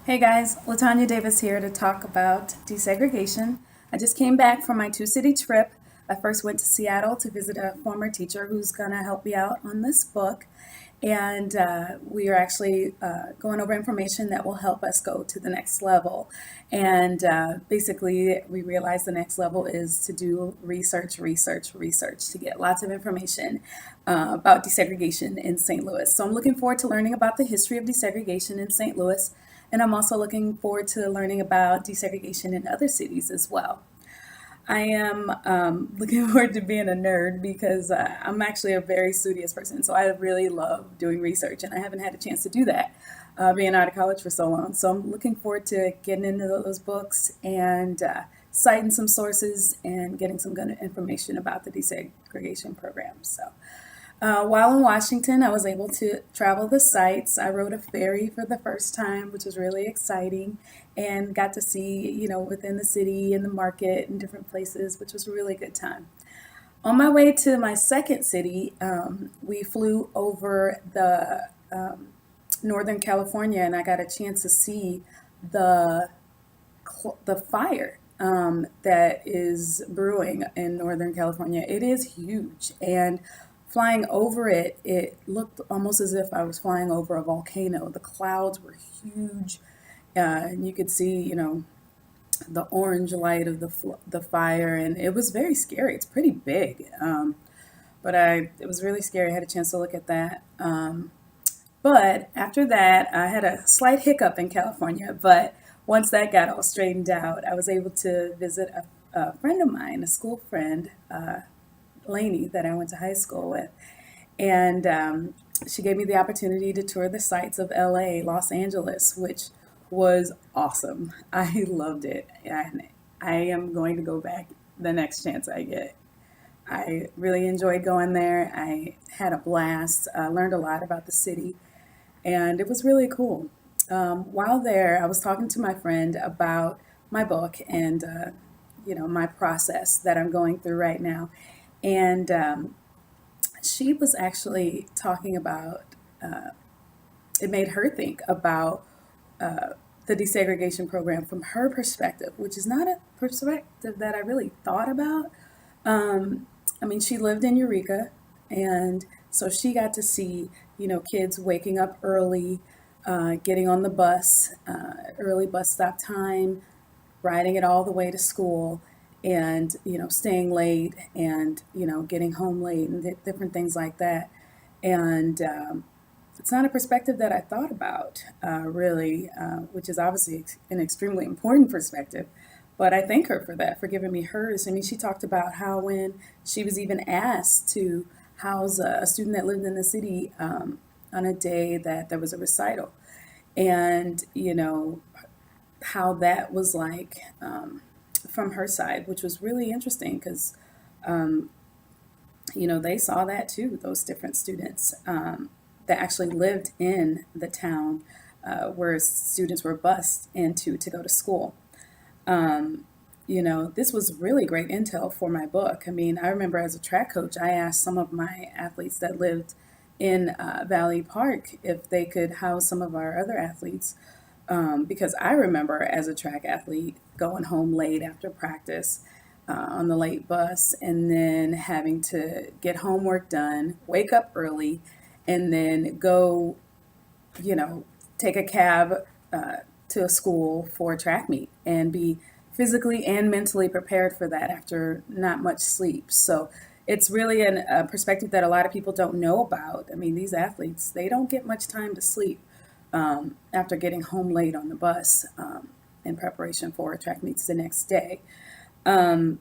Hey guys, Latonya Davis here to talk about desegregation. I just came back from my two-city trip. I first went to Seattle to visit a former teacher who's going to help me out on this book. And we are actually going over information that will help us go to the next level. And basically, we realize the next level is to do research to get lots of information about desegregation in St. Louis. So I'm looking forward to learning about the history of desegregation in St. Louis. And I'm also looking forward to learning about desegregation in other cities as well. I am looking forward to being a nerd because I'm actually a very studious person. So I really love doing research, and I haven't had a chance to do that being out of college for so long. So I'm looking forward to getting into those books and citing some sources and getting some good information about the desegregation program. So while in Washington, I was able to travel the sites. I rode a ferry for the first time, which was really exciting, and got to see, within the city and the market and different places, which was a really good time. On my way to my second city, we flew over the Northern California, and I got a chance to see the the fire that is brewing in Northern California. It is huge, and flying over it, it looked almost as if I was flying over a volcano. The clouds were huge, and you could see, the orange light of the fire, and it was very scary. It's pretty big, but it was really scary. I had a chance to look at that. But after that, I had a slight hiccup in California. But once that got all straightened out, I was able to visit a friend of mine, a school friend, Lainey, that I went to high school with. And she gave me the opportunity to tour the sites of LA, Los Angeles, which was awesome. I loved it. And I am going to go back the next chance I get. I really enjoyed going there. I had a blast, learned a lot about the city, and it was really cool. While there, I was talking to my friend about my book and my process that I'm going through right now, and she was actually talking about it made her think about the desegregation program from her perspective, which is not a perspective that I really thought about. I mean, she lived in Eureka, and so she got to see, kids waking up early, getting on the bus, early bus stop time, riding it all the way to school, and staying late, and getting home late, and different things like that. And it's not a perspective that I thought about really, which is obviously an extremely important perspective. But I thank her for that, for giving me hers. I mean, she talked about how when she was even asked to house a student that lived in the city on a day that there was a recital, and how that was like from her side, which was really interesting because they saw that too. Those different students that actually lived in the town where students were bused into to go to school. This was really great intel for my book. I mean, I remember as a track coach, I asked some of my athletes that lived in Valley Park if they could house some of our other athletes. Because I remember as a track athlete going home late after practice on the late bus, and then having to get homework done, wake up early, and then go, you know, take a cab to a school for a track meet and be physically and mentally prepared for that after not much sleep. So it's really a perspective that a lot of people don't know about. I mean, these athletes, they don't get much time to sleep after getting home late on the bus in preparation for track meets the next day. Um,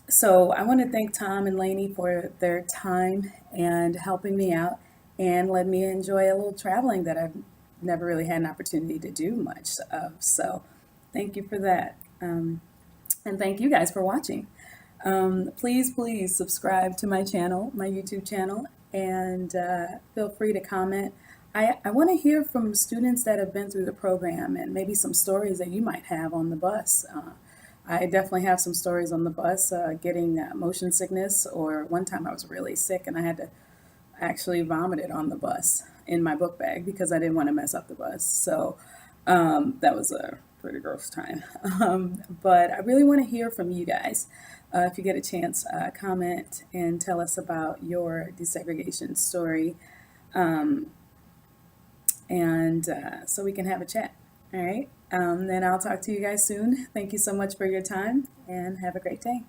so I want to thank Tom and Lainey for their time and helping me out and letting me enjoy a little traveling that I've never really had an opportunity to do much of. So thank you for that. And thank you guys for watching. Please subscribe to my channel, my YouTube channel, and feel free to comment. I want to hear from students that have been through the program and maybe some stories that you might have on the bus. I definitely have some stories on the bus, getting motion sickness, or one time I was really sick and I had to actually vomit it on the bus in my book bag because I didn't want to mess up the bus. So That was a pretty gross time. But I really want to hear from you guys. If you get a chance, comment and tell us about your desegregation story, um, and so we can have a chat. All right. Then I'll talk to you guys soon. Thank you so much for your time and have a great day.